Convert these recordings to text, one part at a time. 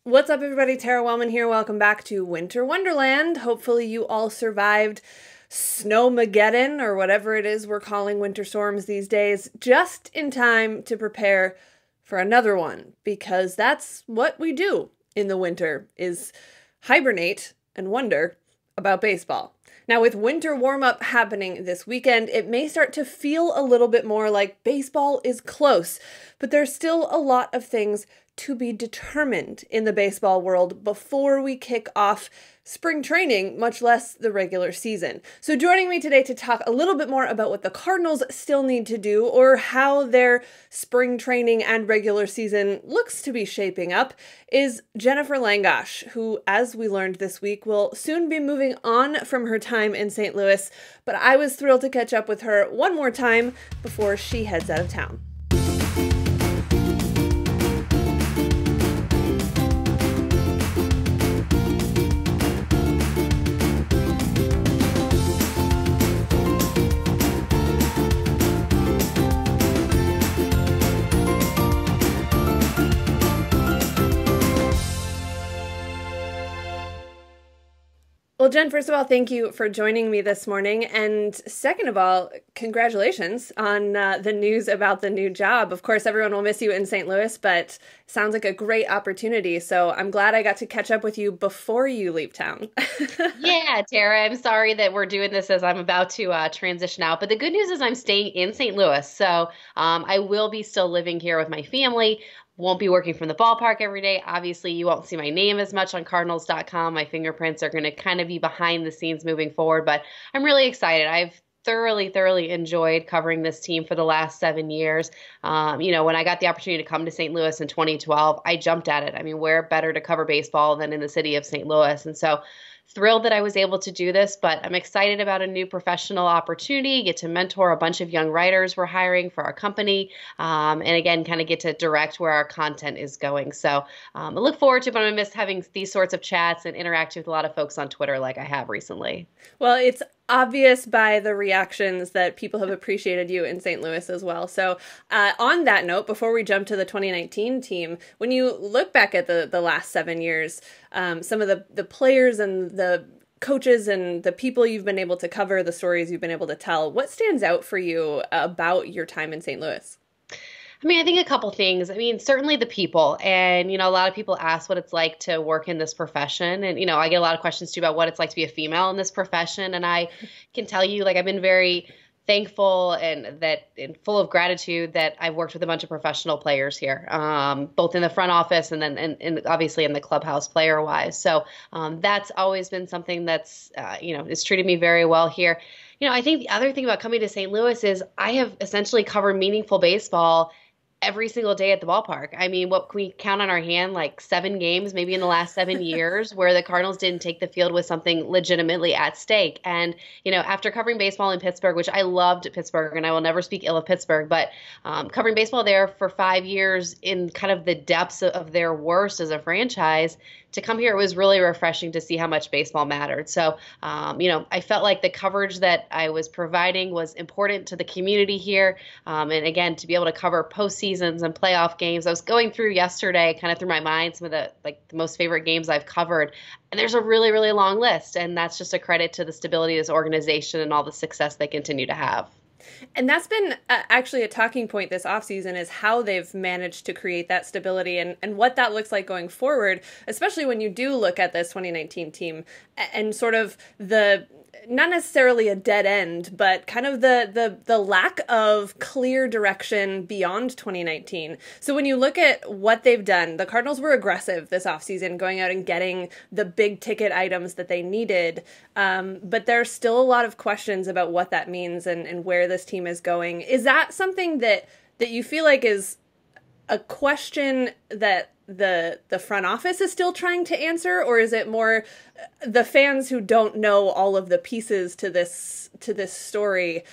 What's up, everybody? Tara Wellman here. Welcome back to Winter Wonderland. Hopefully you all survived Snowmageddon, or whatever it is we're calling winter storms these days, just in time to prepare for another one, because that's what we do in the winter, is hibernate and wonder about baseball. Now, with winter warm-up happening this weekend, it may start to feel a little bit more like baseball is close, but there's still a lot of things to be determined in the baseball world before we kick off spring training, much less the regular season. So joining me today to talk a little bit more about what the Cardinals still need to do, or how their spring training and regular season looks to be shaping up, is Jenifer Langosch, who, as we learned this week, will soon be moving on from her time in St. Louis, but I was thrilled to catch up with her one more time before she heads out of town. Well, Jen, first of all, thank you for joining me this morning. And second of all, congratulations on the news about the new job. Of course, everyone will miss you in St. Louis, but sounds like a great opportunity. So I'm glad I got to catch up with you before you leave town. Yeah, Tara, I'm sorry that we're doing this as I'm about to transition out. But the good news is I'm staying in St. Louis. So I will be still living here with my family. Won't be working from the ballpark every day. Obviously, you won't see my name as much on Cardinals.com. My fingerprints are going to kind of be behind the scenes moving forward, but I'm really excited. I've thoroughly enjoyed covering this team for the last 7 years. When I got the opportunity to come to St. Louis in 2012, I jumped at it. I mean, where better to cover baseball than in the city of St. Louis? And so thrilled that I was able to do this, but I'm excited about a new professional opportunity, get to mentor a bunch of young writers we're hiring for our company, and again, kind of get to direct where our content is going. So I look forward to it, but I'm going to miss having these sorts of chats and interacting with a lot of folks on Twitter like I have recently. Well, it's obvious by the reactions that people have appreciated you in St. Louis as well. So on that note, before we jump to the 2019 team, when you look back at the last 7 years, some of the players and the coaches and the people you've been able to cover, the stories you've been able to tell, what stands out for you about your time in St. Louis? I mean, I think a couple things. I mean, certainly the people. And, a lot of people ask what it's like to work in this profession. And, I get a lot of questions too about what it's like to be a female in this profession. And I can tell you, I've been very thankful and full of gratitude that I've worked with a bunch of professional players here, both in the front office and then and obviously in the clubhouse player wise. So that's always been something that's, it's treated me very well here. I think the other thing about coming to St. Louis is I have essentially covered meaningful baseball every single day at the ballpark. I mean, what can we count on our hand, like 7 games, maybe in the last 7 years, where the Cardinals didn't take the field with something legitimately at stake. And, after covering baseball in Pittsburgh, which I loved Pittsburgh, and I will never speak ill of Pittsburgh, but covering baseball there for 5 years in kind of the depths of their worst as a franchise, to come here, it was really refreshing to see how much baseball mattered. So, I felt like the coverage that I was providing was important to the community here. And again, to be able to cover postseasons and playoff games, I was going through yesterday, kind of through my mind, some of the most favorite games I've covered. And there's a really long list. And that's just a credit to the stability of this organization and all the success they continue to have. And that's been actually a talking point this offseason, is how they've managed to create that stability and what that looks like going forward, especially when you do look at this 2019 team and sort of the, not necessarily a dead end, but kind of the lack of clear direction beyond 2019. So when you look at what they've done, the Cardinals were aggressive this offseason, going out and getting the big ticket items that they needed. But there's still a lot of questions about what that means and where this team is going. Is that something that you feel like is a question that the front office is still trying to answer, or is it more the fans who don't know all of the pieces to this story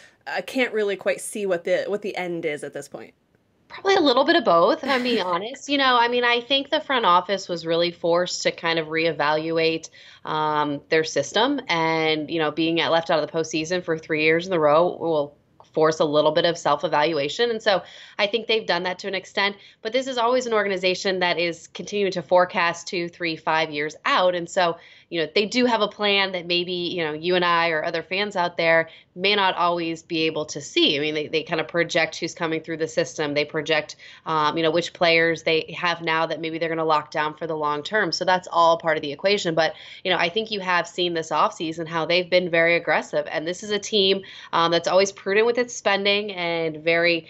can't really quite see what the end is at this point? Probably a little bit of both, if I'm being honest. I think the front office was really forced to kind of reevaluate their system, and being left out of the postseason for 3 years in a row, well, force a little bit of self-evaluation. And so I think they've done that to an extent. But this is always an organization that is continuing to forecast 2, 3, 5 years out. And so, they do have a plan that maybe, you and I or other fans out there may not always be able to see. I mean, they kind of project who's coming through the system. They project, which players they have now that maybe they're going to lock down for the long term. So that's all part of the equation. But, I think you have seen this offseason how they've been very aggressive. And this is a team that's always prudent with its spending and very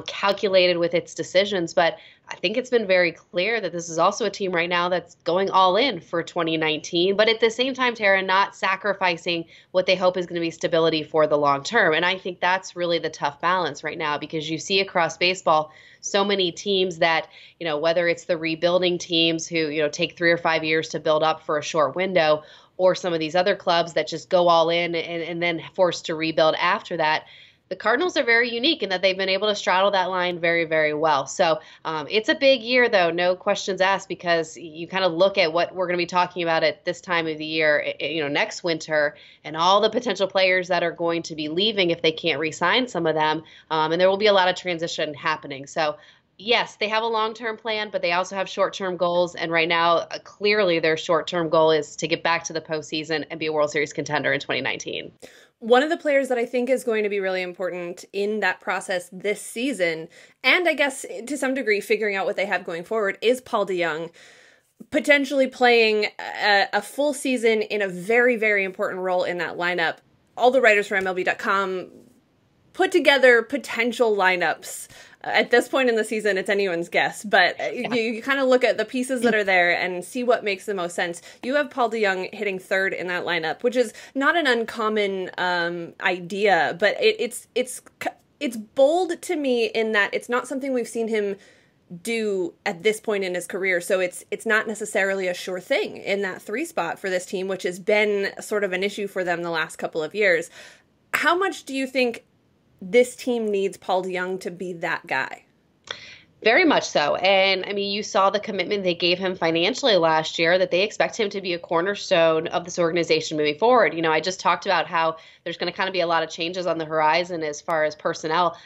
calculated with its decisions. But I think it's been very clear that this is also a team right now that's going all in for 2019, but at the same time, Tara, not sacrificing what they hope is going to be stability for the long term. And I think that's really the tough balance right now, because you see across baseball so many teams that, whether it's the rebuilding teams who, take 3 or 5 years to build up for a short window, or some of these other clubs that just go all in and then forced to rebuild after that. The Cardinals are very unique in that they've been able to straddle that line very, very well. So it's a big year, though, no questions asked, because you kind of look at what we're going to be talking about at this time of the year, next winter, and all the potential players that are going to be leaving if they can't re-sign some of them. And there will be a lot of transition happening. So yes, they have a long-term plan, but they also have short-term goals. And right now, clearly their short-term goal is to get back to the postseason and be a World Series contender in 2019. One of the players that I think is going to be really important in that process this season, and I guess to some degree figuring out what they have going forward, is Paul DeJong, potentially playing a full season in a very, very important role in that lineup. All the writers for MLB.com put together potential lineups. At this point in the season, it's anyone's guess, but you kind of look at the pieces that are there and see what makes the most sense. You have Paul DeJong hitting third in that lineup, which is not an uncommon idea, but it's bold to me in that it's not something we've seen him do at this point in his career. So it's not necessarily a sure thing in that 3 spot for this team, which has been sort of an issue for them the last couple of years. How much do you think this team needs Paul DeJong to be that guy? Very much so. And I mean, you saw the commitment they gave him financially last year, that they expect him to be a cornerstone of this organization moving forward. I just talked about how there's going to kind of be a lot of changes on the horizon as far as personnel.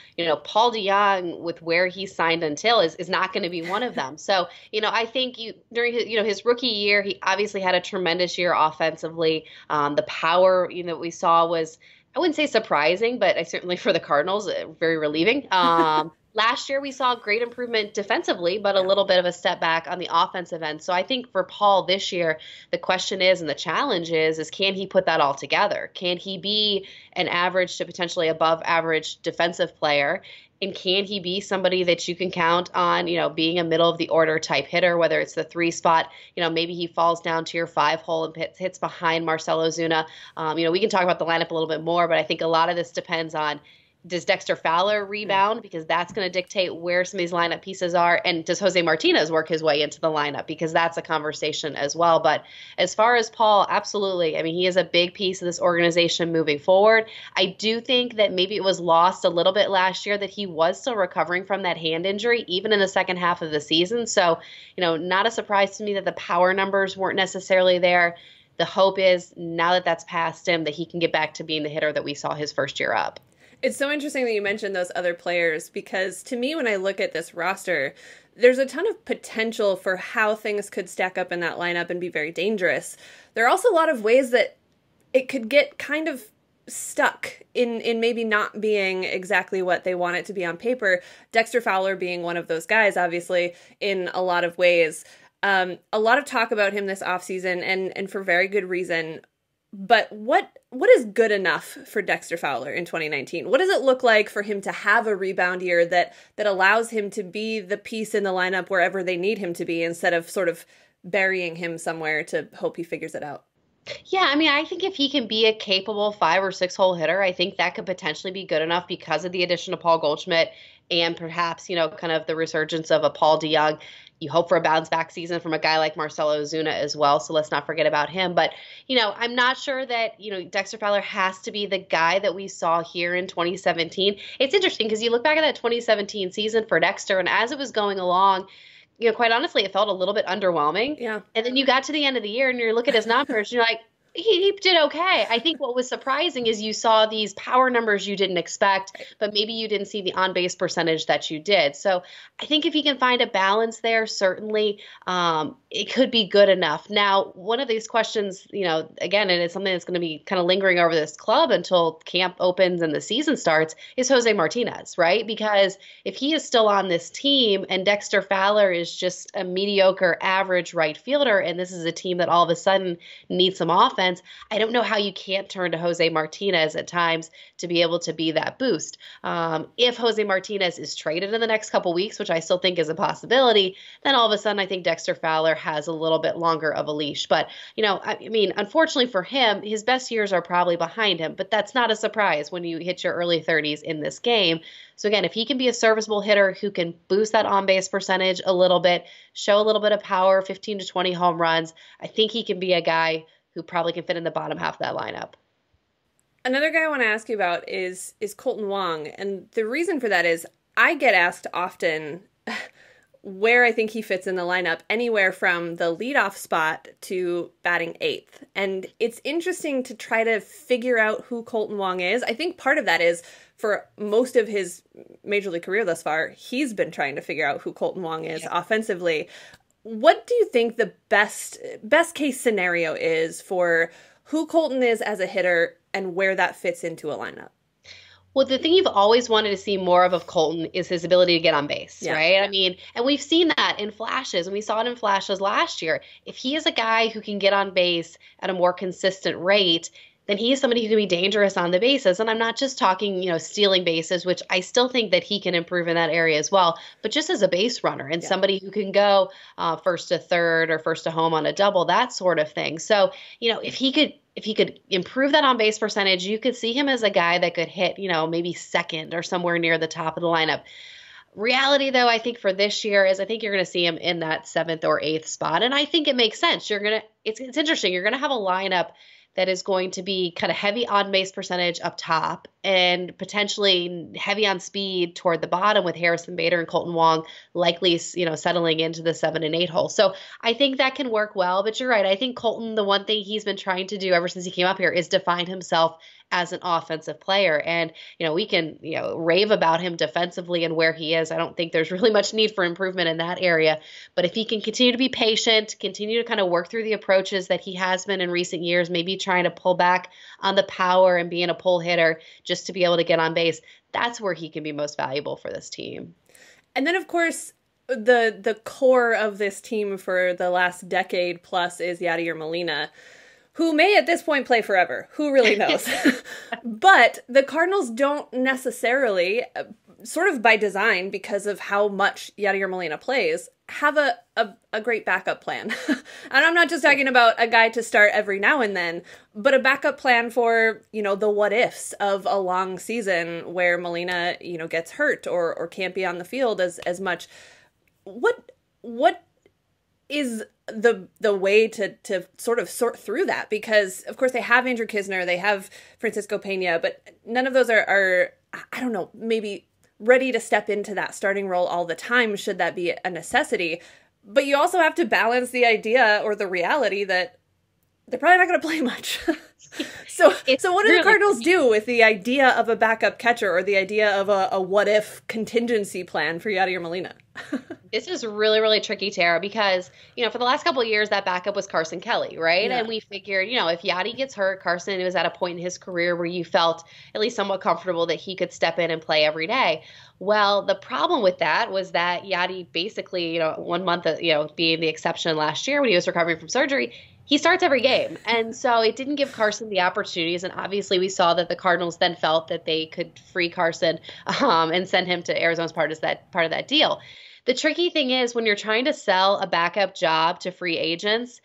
Paul DeJong, with where he signed until, is not going to be one of them. So, I think during his rookie year, he obviously had a tremendous year offensively. The power, we saw was, I wouldn't say surprising, but I certainly for the Cardinals, very relieving. Last year, we saw great improvement defensively, but a little bit of a step back on the offensive end. So I think for Paul this year, the question is, and the challenge is can he put that all together? Can he be an average to potentially above average defensive player? And can he be somebody that you can count on, being a middle of the order type hitter, whether it's the 3 spot, maybe he falls down to your 5 hole and hits behind Marcell Ozuna. We can talk about the lineup a little bit more, but I think a lot of this depends on, does Dexter Fowler rebound? Because that's going to dictate where some of these lineup pieces are. And does Jose Martinez work his way into the lineup? Because that's a conversation as well. But as far as Paul, absolutely. I mean, he is a big piece of this organization moving forward. I do think that maybe it was lost a little bit last year that he was still recovering from that hand injury, even in the second half of the season. So, not a surprise to me that the power numbers weren't necessarily there. The hope is now that that's past him, that he can get back to being the hitter that we saw his first year up. It's so interesting that you mentioned those other players, because to me, when I look at this roster, there's a ton of potential for how things could stack up in that lineup and be very dangerous. There are also a lot of ways that it could get kind of stuck in maybe not being exactly what they want it to be on paper. Dexter Fowler being one of those guys, obviously, in a lot of ways. A lot of talk about him this offseason, and for very good reason. But what is good enough for Dexter Fowler in 2019? What does it look like for him to have a rebound year that allows him to be the piece in the lineup wherever they need him to be, instead of sort of burying him somewhere to hope he figures it out? Yeah, I mean, I think if he can be a capable 5 or 6 hole hitter, I think that could potentially be good enough because of the addition of Paul Goldschmidt and perhaps, kind of the resurgence of a Paul DeJong. You hope for a bounce back season from a guy like Marcell Ozuna as well. So let's not forget about him. But, I'm not sure that, Dexter Fowler has to be the guy that we saw here in 2017. It's interesting because you look back at that 2017 season for Dexter, and as it was going along, quite honestly, it felt a little bit underwhelming. Yeah. And then you got to the end of the year and you look at his numbers and you're like, He did okay. I think what was surprising is you saw these power numbers you didn't expect, but maybe you didn't see the on base percentage that you did. So I think if he can find a balance there, certainly it could be good enough. Now, one of these questions, again, and it's something that's going to be kind of lingering over this club until camp opens and the season starts, is Jose Martinez, right? Because if he is still on this team and Dexter Fowler is just a mediocre, average right fielder, and this is a team that all of a sudden needs some offense, I don't know how you can't turn to Jose Martinez at times to be able to be that boost. If Jose Martinez is traded in the next couple weeks, which I still think is a possibility, then all of a sudden I think Dexter Fowler has a little bit longer of a leash. But, unfortunately for him, his best years are probably behind him, but that's not a surprise when you hit your early 30s in this game. So again, if he can be a serviceable hitter who can boost that on-base percentage a little bit, show a little bit of power, 15 to 20 home runs, I think he can be a guy who probably can fit in the bottom half of that lineup. Another guy I want to ask you about is Kolten Wong. And the reason for that is I get asked often where I think he fits in the lineup, anywhere from the leadoff spot to batting eighth. And it's interesting to try to figure out who Kolten Wong is. I think part of that is for most of his major league career thus far, he's been trying to figure out who Kolten Wong is offensively. What do you think the best case scenario is for who Kolten is as a hitter and where that fits into a lineup? Well, the thing you've always wanted to see more of Kolten is his ability to get on base, right? I mean, and we've seen that in flashes, and we saw it in flashes last year. If he is a guy who can get on base at a more consistent rate, then he is somebody who can be dangerous on the bases. And I'm not just talking, stealing bases, which I still think that he can improve in that area as well, but just as a base runner and somebody who can go first to third or first to home on a double, that sort of thing. So, if he could improve that on base percentage, you could see him as a guy that could hit, maybe second or somewhere near the top of the lineup. Reality, though, I think for this year is I think you're going to see him in that seventh or eighth spot. And I think it makes sense. It's interesting. You're going to have a lineup that is going to be kind of heavy on base percentage up top and potentially heavy on speed toward the bottom with Harrison Bader and Kolten Wong likely, settling into the 7 and 8 hole. So I think that can work well, but you're right. I think Kolten, the one thing he's been trying to do ever since he came up here is define himself as an offensive player. And, we can, rave about him defensively and where he is. I don't think there's really much need for improvement in that area. But if he can continue to be patient, continue to kind of work through the approaches that he has been in recent years, maybe trying to pull back on the power and being a pull hitter just to be able to get on base, that's where he can be most valuable for this team. And then, of course, the core of this team for the last decade plus is Yadier Molina, who may at this point play forever. Who really knows? But the Cardinals don't necessarily, sort of by design, because of how much Yadier Molina plays, have a great backup plan. And I'm not just talking about a guy to start every now and then, but a backup plan for, the what ifs of a long season where Molina, gets hurt or can't be on the field as much. What is the way to sort of sort through that? Because of course they have Andrew Kisner, they have Francisco Pena, but none of those are I don't know, maybe ready to step into that starting role all the time should that be a necessity. But you also have to balance the idea or the reality that they're probably not going to play much. So what do the Cardinals do with the idea of a backup catcher or the idea of a what-if contingency plan for Yadier Molina? This is really, really tricky, Tara, because, for the last couple of years, that backup was Carson Kelly, right? Yeah. And we figured, if Yadi gets hurt, Carson was at a point in his career where you felt at least somewhat comfortable that he could step in and play every day. Well, the problem with that was that Yadi basically, 1 month, being the exception last year when he was recovering from surgery, he starts every game. And so it didn't give Carson the opportunities. And obviously we saw that the Cardinals then felt that they could free Carson and send him to Arizona as part of that deal. The tricky thing is when you're trying to sell a backup job to free agents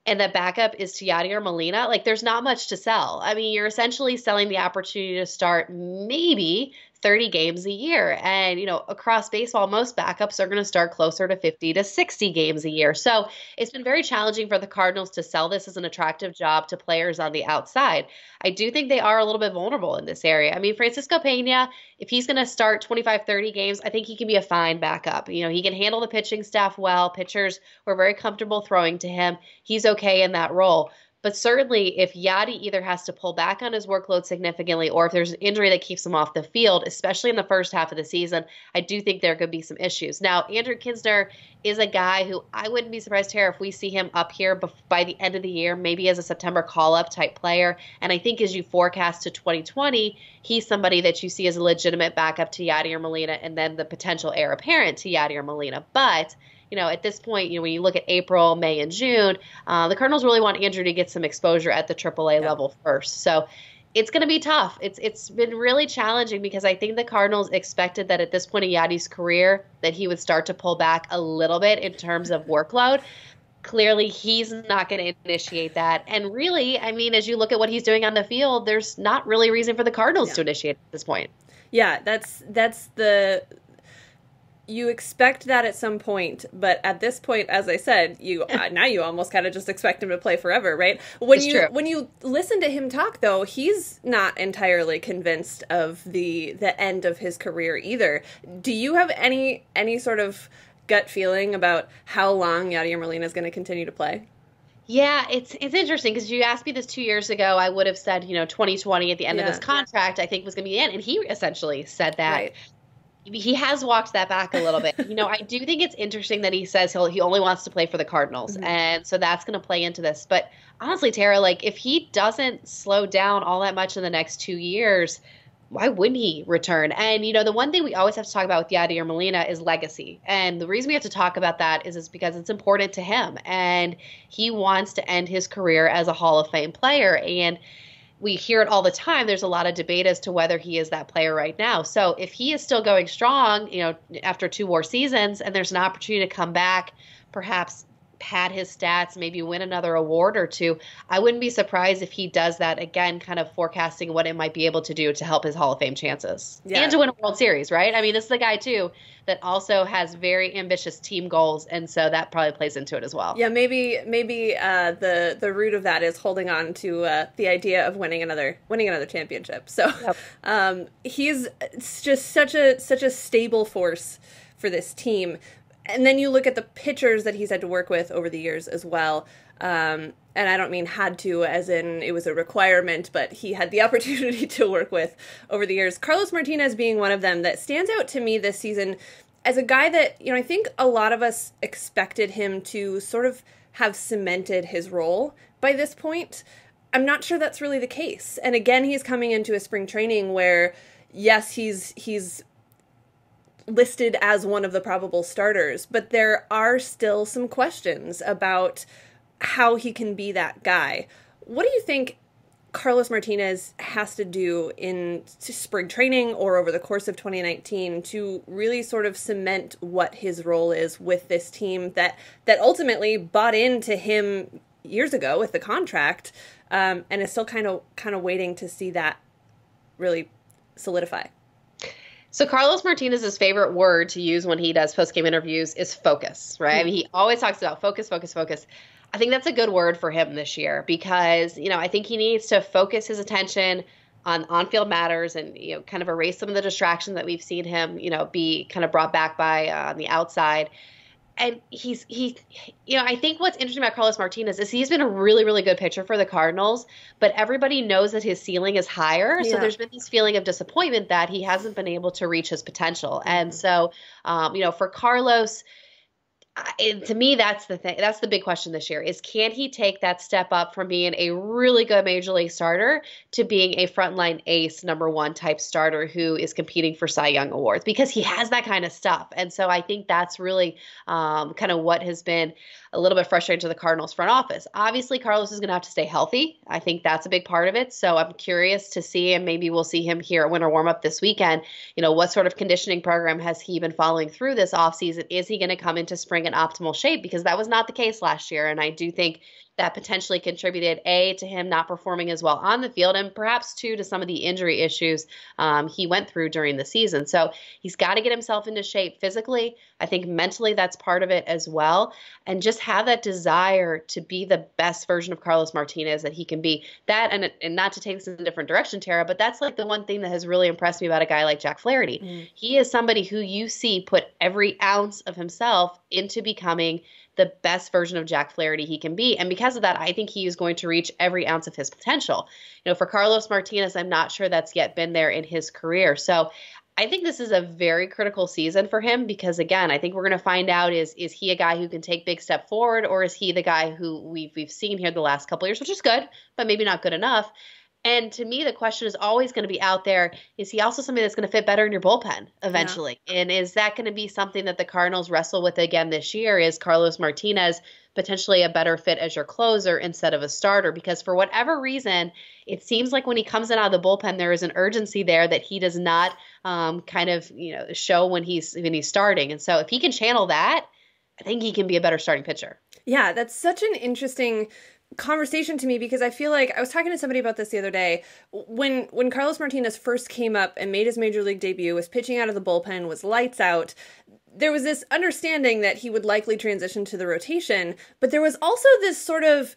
and that backup is to Yadier Molina, there's not much to sell. I mean, you're essentially selling the opportunity to start maybe 30 games a year. And, across baseball, most backups are going to start closer to 50 to 60 games a year. So it's been very challenging for the Cardinals to sell this as an attractive job to players on the outside. I do think they are a little bit vulnerable in this area. I mean, Francisco Pena, if he's going to start 25, 30 games, I think he can be a fine backup. He can handle the pitching staff well. Pitchers were very comfortable throwing to him. He's okay in that role. But certainly if Yadi either has to pull back on his workload significantly or if there's an injury that keeps him off the field, especially in the first half of the season, I do think there could be some issues. Now, Andrew Kinsner is a guy who I wouldn't be surprised, Tara, if we see him up here by the end of the year, maybe as a September call-up type player. And I think as you forecast to 2020, he's somebody that you see as a legitimate backup to Yadier Molina and then the potential heir apparent to Yadier Molina. But at this point, when you look at April, May, and June, the Cardinals really want Andrew to get some exposure at the AAA level first. So it's going to be tough. It's been really challenging because I think the Cardinals expected that at this point in Yadi's career that he would start to pull back a little bit in terms of workload. Clearly, he's not going to initiate that. And really, I mean, as you look at what he's doing on the field, there's not really a reason for the Cardinals to initiate at this point. Yeah, that's you expect that at some point, but at this point, as I said, now you almost kind of just expect him to play forever, right? When you listen to him talk, though, he's not entirely convinced of the end of his career either. Do you have any sort of gut feeling about how long Yadier Molina is going to continue to play? Yeah, it's interesting because you asked me this 2 years ago. I would have said 2020 at the end of his contract, I think was going to be the end, and he essentially said that. Right. He has walked that back a little bit. I do think it's interesting that he says he only wants to play for the Cardinals. Mm-hmm. And so that's going to play into this. But honestly, Tara, if he doesn't slow down all that much in the next 2 years, why wouldn't he return? And, the one thing we always have to talk about with Yadier Molina is legacy. And the reason we have to talk about that is because it's important to him. And he wants to end his career as a Hall of Fame player. And we hear it all the time. There's a lot of debate as to whether he is that player right now. So if he is still going strong, after 2 more seasons and there's an opportunity to come back, perhaps pad his stats, maybe win another award or two, I wouldn't be surprised if he does that again, kind of forecasting what it might be able to do to help his Hall of Fame chances and to win a World Series, right? I mean, this is the guy too that also has very ambitious team goals, and so that probably plays into it as well. Yeah, maybe the root of that is holding on to the idea of winning another championship. So he's just such a stable force for this team. And then you look at the pitchers that he's had to work with over the years as well. And I don't mean had to as in it was a requirement, but he had the opportunity to work with over the years. Carlos Martínez being one of them that stands out to me this season as a guy that, I think a lot of us expected him to sort of have cemented his role by this point. I'm not sure that's really the case. And again, he's coming into a spring training where, yes, he's listed as one of the probable starters, but there are still some questions about how he can be that guy. What do you think Carlos Martínez has to do in spring training or over the course of 2019 to really sort of cement what his role is with this team that ultimately bought into him years ago with the contract, and is still kind of waiting to see that really solidify? So Carlos Martinez's favorite word to use when he does post-game interviews is focus, right? I mean, he always talks about focus, focus, focus. I think that's a good word for him this year because, I think he needs to focus his attention on on-field matters and, kind of erase some of the distractions that we've seen him, be kind of brought back by on the outside. And I think what's interesting about Carlos Martínez is he's been a really, really good pitcher for the Cardinals, but everybody knows that his ceiling is higher. Yeah. So there's been this feeling of disappointment that he hasn't been able to reach his potential. And so, for Carlos, to me, that's the thing. That's the big question this year is can he take that step up from being a really good major league starter to being a frontline ace #1 type starter who is competing for Cy Young awards because he has that kind of stuff. And so I think that's really kind of what has been a little bit frustrating to the Cardinals front office. Obviously, Carlos is going to have to stay healthy. I think that's a big part of it. So I'm curious to see, and maybe we'll see him here at winter warm-up this weekend. What sort of conditioning program has he been following through this offseason? Is he going to come into spring in optimal shape? Because that was not the case last year. And I do think that potentially contributed, A, to him not performing as well on the field, and perhaps, 2, to some of the injury issues he went through during the season. So he's got to get himself into shape physically. I think mentally that's part of it as well. And just have that desire to be the best version of Carlos Martínez that he can be. That, and not to take this in a different direction, Tara, but that's like the one thing that has really impressed me about a guy like Jack Flaherty. He is somebody who you see put every ounce of himself into becoming the best version of Jack Flaherty he can be. And because of that, I think he is going to reach every ounce of his potential. For Carlos Martínez, I'm not sure that's yet been there in his career. So I think this is a very critical season for him because, again, I think we're going to find out is he a guy who can take big step forward, or is he the guy who we've seen here the last couple of years, which is good, but maybe not good enough. And to me, the question is always going to be out there, is he also somebody that's going to fit better in your bullpen eventually? Yeah. And is that going to be something that the Cardinals wrestle with again this year? Is Carlos Martínez potentially a better fit as your closer instead of a starter? Because for whatever reason, it seems like when he comes in out of the bullpen, there is an urgency there that he does not show when he's starting. And so if he can channel that, I think he can be a better starting pitcher. Yeah, that's such an interesting conversation to me because I feel like I was talking to somebody about this the other day. When Carlos Martínez first came up and made his major league debut, was pitching out of the bullpen, was lights out, there was this understanding that he would likely transition to the rotation, but there was also this sort of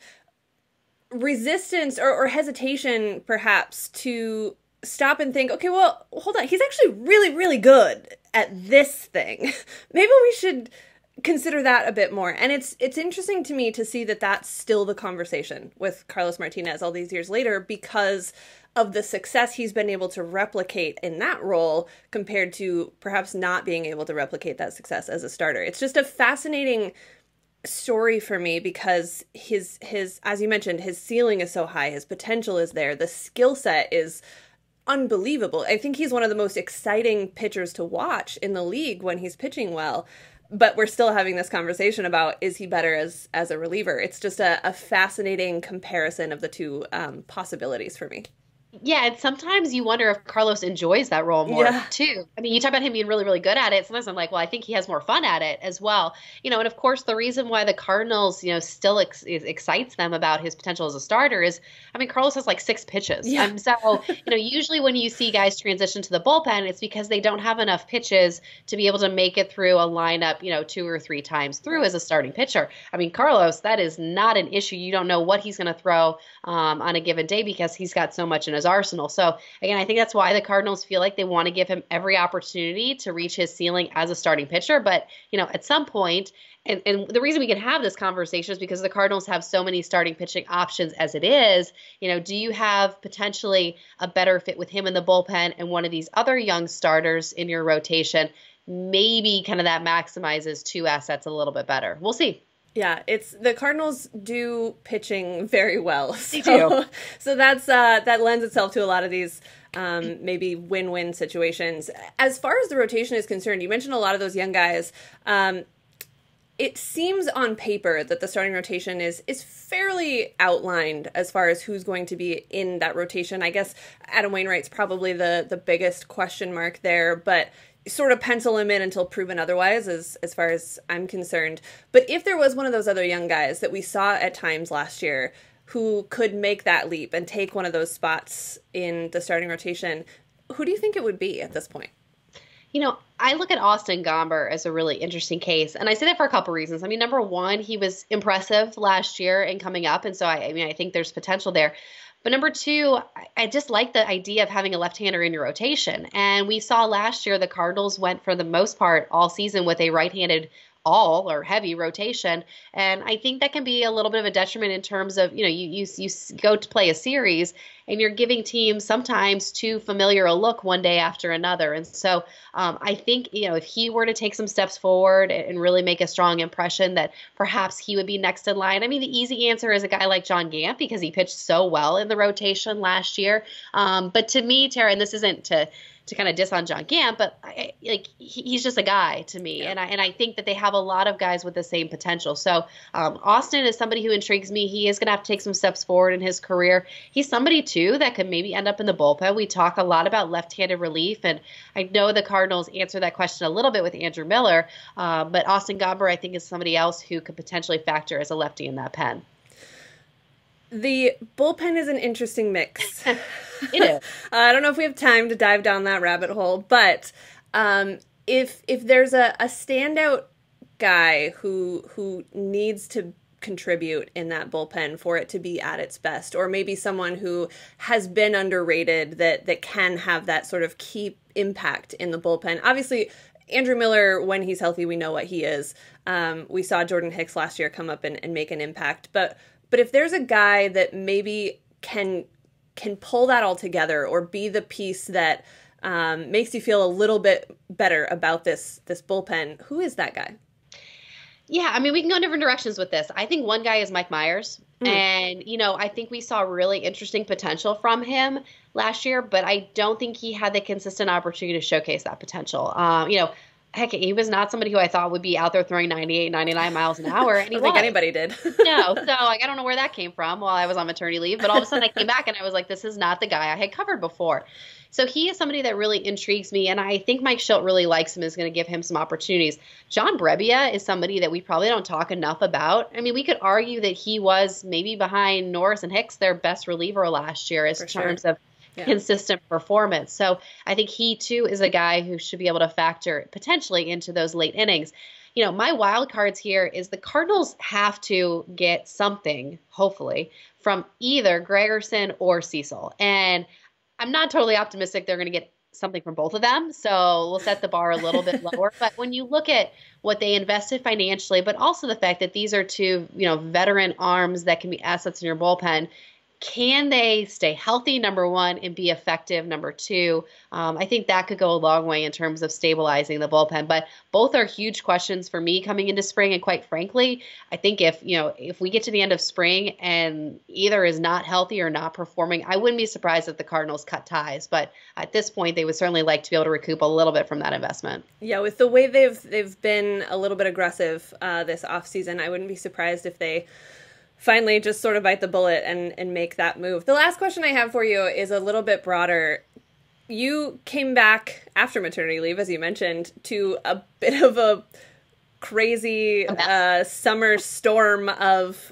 resistance or hesitation perhaps to stop and think, okay, well, hold on, he's actually really, really good at this thing. Maybe we should consider that a bit more. And it's interesting to me to see that that's still the conversation with Carlos Martínez all these years later because of the success he's been able to replicate in that role compared to perhaps not being able to replicate that success as a starter. It's just a fascinating story for me because his as you mentioned, his ceiling is so high, his potential is there, the skill set is unbelievable. I think he's one of the most exciting pitchers to watch in the league when he's pitching well. But we're still having this conversation about, is he better as a reliever? It's just a fascinating comparison of the two possibilities for me. Yeah, and sometimes you wonder if Carlos enjoys that role more, too. I mean, you talk about him being really, really good at it. Sometimes I'm like, well, I think he has more fun at it as well. And of course, the reason why the Cardinals, still excites them about his potential as a starter is, I mean, Carlos has like 6 pitches. Yeah. So, usually when you see guys transition to the bullpen, it's because they don't have enough pitches to be able to make it through a lineup, 2 or 3 times through as a starting pitcher. I mean, Carlos, that is not an issue. You don't know what he's going to throw on a given day because he's got so much in his arsenal. So again, I think that's why the Cardinals feel like they want to give him every opportunity to reach his ceiling as a starting pitcher. But, at some point, and the reason we can have this conversation is because the Cardinals have so many starting pitching options as it is. Do you have potentially a better fit with him in the bullpen and one of these other young starters in your rotation? Maybe kind of that maximizes 2 assets a little bit better. We'll see. Yeah, it's the Cardinals do pitching very well. They do. So that's that lends itself to a lot of these maybe win-win situations. As far as the rotation is concerned, you mentioned a lot of those young guys. It seems on paper that the starting rotation is fairly outlined as far as who's going to be in that rotation. I guess Adam Wainwright's probably the biggest question mark there, but sort of pencil him in until proven otherwise as far as I'm concerned. But if there was one of those other young guys that we saw at times last year who could make that leap and take one of those spots in the starting rotation, who do you think it would be at this point? I look at Austin Gomber as a really interesting case, and I say that for a couple reasons. I mean, number one, he was impressive last year and coming up, and so I think there's potential there. But number two, I just like the idea of having a left-hander in your rotation. And we saw last year the Cardinals went, for the most part, all season with a right-handed all or heavy rotation. And I think that can be a little bit of a detriment in terms of, you go to play a series and you're giving teams sometimes too familiar a look one day after another. And so I think, if he were to take some steps forward and really make a strong impression, that perhaps he would be next in line. I mean, the easy answer is a guy like John Gant because he pitched so well in the rotation last year. But to me, Tara, and this isn't to kind of diss on John Gant, but he's just a guy to me. Yeah. And I think that they have a lot of guys with the same potential. So Austin is somebody who intrigues me. He is going to have to take some steps forward in his career. He's somebody too that could maybe end up in the bullpen. We talk a lot about left-handed relief, and I know the Cardinals answer that question a little bit with Andrew Miller, but Austin Gomber I think is somebody else who could potentially factor as a lefty in that pen. The bullpen is an interesting mix. It is. I don't know if we have time to dive down that rabbit hole, but if there's a standout guy who needs to contribute in that bullpen for it to be at its best, or maybe someone who has been underrated that can have that sort of key impact in the bullpen. Obviously, Andrew Miller, when he's healthy, we know what he is. We saw Jordan Hicks last year come up and make an impact. But if there's a guy that maybe can pull that all together or be the piece that makes you feel a little bit better about this bullpen, who is that guy? Yeah, I mean, we can go in different directions with this. I think one guy is Mike Myers. And, I think we saw really interesting potential from him last year, but I don't think he had the consistent opportunity to showcase that potential. Heck, he was not somebody who I thought would be out there throwing 98, 99 miles an hour. And I don't think anybody did. No. So, I don't know where that came from while I was on maternity leave, but all of a sudden I came back and I was like, this is not the guy I had covered before. So he is somebody that really intrigues me, and I think Mike Shildt really likes him, is going to give him some opportunities. John Brebbia is somebody that we probably don't talk enough about. I mean, we could argue that he was maybe behind Norris and Hicks, their best reliever last year in terms of consistent performance. So I think he, too, is a guy who should be able to factor potentially into those late innings. My wild cards here is the Cardinals have to get something, hopefully, from either Gregerson or Cecil. And I'm not totally optimistic they're going to get something from both of them, so we'll set the bar a little bit lower. But when you look at what they invested financially, but also the fact that these are two, veteran arms that can be assets in your bullpen, can they stay healthy, number one, and be effective, number two? I think that could go a long way in terms of stabilizing the bullpen. But both are huge questions for me coming into spring. And quite frankly, I think if we get to the end of spring and either is not healthy or not performing, I wouldn't be surprised if the Cardinals cut ties. But at this point, they would certainly like to be able to recoup a little bit from that investment. Yeah, with the way they've been a little bit aggressive this offseason, I wouldn't be surprised if they finally just sort of bite the bullet and make that move. The last question I have for you is a little bit broader. You came back after maternity leave, as you mentioned, to a bit of a crazy summer storm of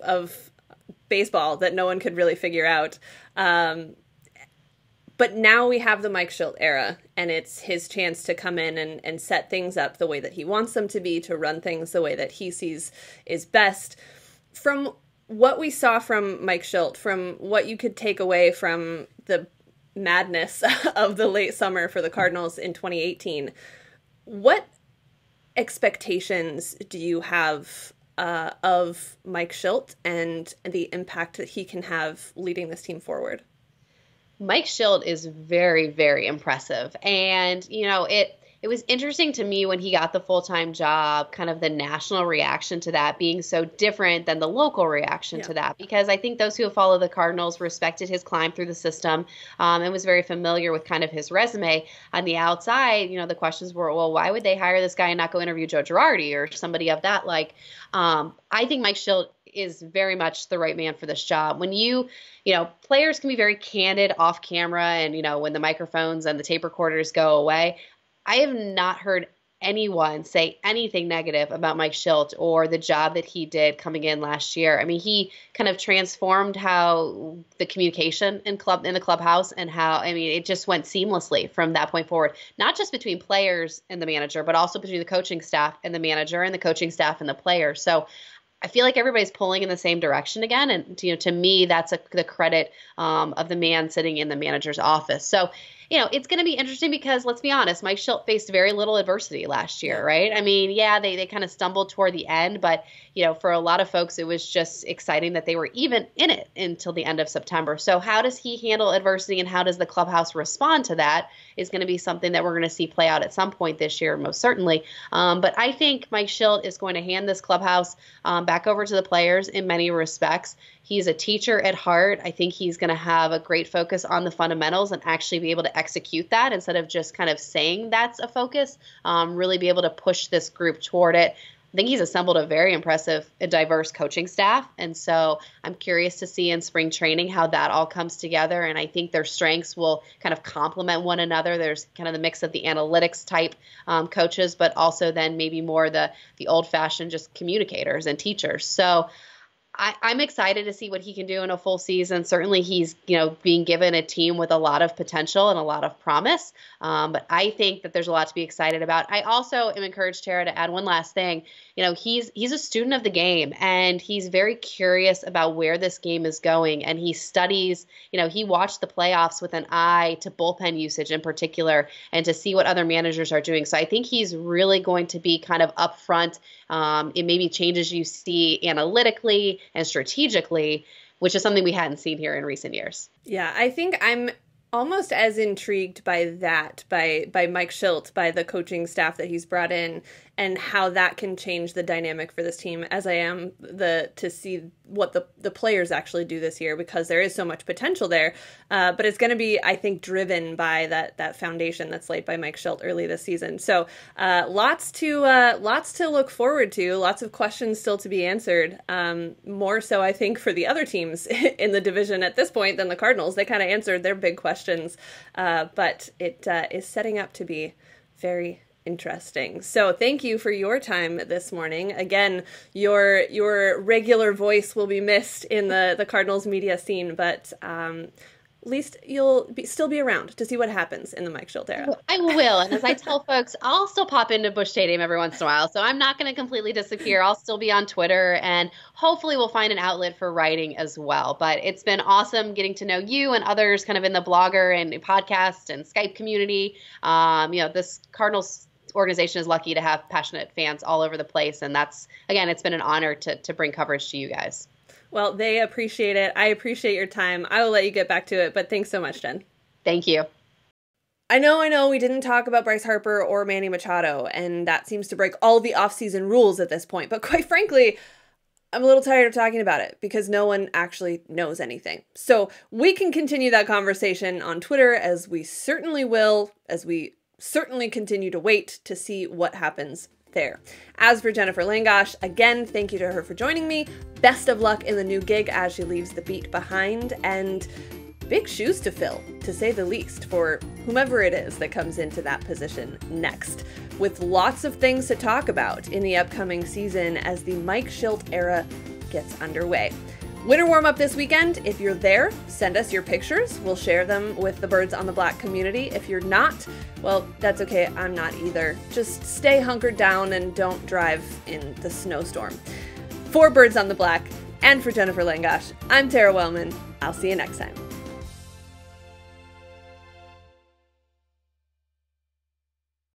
baseball that no one could really figure out. But now we have the Mike Shildt era, and it's his chance to come in and set things up the way that he wants them to be, to run things the way that he sees is best. From what we saw from Mike Shildt, from what you could take away from the madness of the late summer for the Cardinals in 2018, what expectations do you have of Mike Shildt and the impact that he can have leading this team forward? Mike Shildt is very, very impressive. And, it was interesting to me when he got the full-time job, kind of the national reaction to that being so different than the local reaction to that, because I think those who have followed the Cardinals respected his climb through the system and was very familiar with kind of his resume. On the outside, the questions were, well, why would they hire this guy and not go interview Joe Girardi or somebody of that like? I think Mike Shildt is very much the right man for this job. When players can be very candid off camera and, when the microphones and the tape recorders go away, I have not heard anyone say anything negative about Mike Shildt or the job that he did coming in last year. I mean, he kind of transformed how the communication in the clubhouse and it just went seamlessly from that point forward, not just between players and the manager, but also between the coaching staff and the manager and the coaching staff and the players. So I feel like everybody's pulling in the same direction again. And, to me, that's the credit of the man sitting in the manager's office. So, it's going to be interesting because, let's be honest, Mike Shildt faced very little adversity last year, right? I mean, they kind of stumbled toward the end, but, for a lot of folks, it was just exciting that they were even in it until the end of September. So how does he handle adversity and how does the clubhouse respond to that is going to be something that we're going to see play out at some point this year, most certainly. But I think Mike Shildt is going to hand this clubhouse back over to the players in many respects. He's a teacher at heart. I think he's going to have a great focus on the fundamentals and actually be able to execute that instead of just kind of saying that's a focus, really be able to push this group toward it. I think he's assembled a very impressive and diverse coaching staff. And so I'm curious to see in spring training how that all comes together. And I think their strengths will kind of complement one another. There's kind of the mix of the analytics type coaches, but also then maybe more the old fashioned just communicators and teachers. So I'm excited to see what he can do in a full season. Certainly he's, being given a team with a lot of potential and a lot of promise. But I think that there's a lot to be excited about. I also am encouraged, Tara, to add one last thing. He's a student of the game, and he's very curious about where this game is going. And he studies, he watched the playoffs with an eye to bullpen usage in particular, and to see what other managers are doing. So I think he's really going to be kind of upfront in maybe changes you see analytically and strategically, which is something we hadn't seen here in recent years. Yeah, I think I'm almost as intrigued by that, by Mike Shildt, by the coaching staff that he's brought in, and how that can change the dynamic for this team, as I am to see what the players actually do this year, because there is so much potential there. But it's going to be, I think, driven by that foundation that's laid by Mike Shildt early this season. So lots to look forward to, lots of questions still to be answered. More so, I think, for the other teams in the division at this point than the Cardinals. They kind of answered their big questions, but it is setting up to be very interesting. So thank you for your time this morning. Again, your regular voice will be missed in the Cardinals media scene, but at least you'll still be around to see what happens in the Mike Shildt era. I will. And as I tell folks, I'll still pop into Busch Stadium every once in a while. So I'm not going to completely disappear. I'll still be on Twitter, and hopefully we'll find an outlet for writing as well. But it's been awesome getting to know you and others kind of in the blogger and podcast and Skype community. This Cardinals organization is lucky to have passionate fans all over the place. And that's, again, it's been an honor to bring coverage to you guys. Well, they appreciate it. I appreciate your time. I will let you get back to it, but thanks so much, Jen. Thank you. I know we didn't talk about Bryce Harper or Manny Machado, and that seems to break all the offseason rules at this point. But quite frankly, I'm a little tired of talking about it because no one actually knows anything. So we can continue that conversation on Twitter, as we certainly will, as we certainly continue to wait to see what happens there. As for Jenifer Langosch, again, thank you to her for joining me. Best of luck in the new gig as she leaves the beat behind, and big shoes to fill, to say the least, for whomever it is that comes into that position next, with lots of things to talk about in the upcoming season as the Mike Shildt era gets underway. Winter warm-up this weekend. If you're there, send us your pictures. We'll share them with the Birds on the Black community. If you're not, well, that's okay. I'm not either. Just stay hunkered down and don't drive in the snowstorm. For Birds on the Black and for Jenifer Langosch, I'm Tara Wellman. I'll see you next time.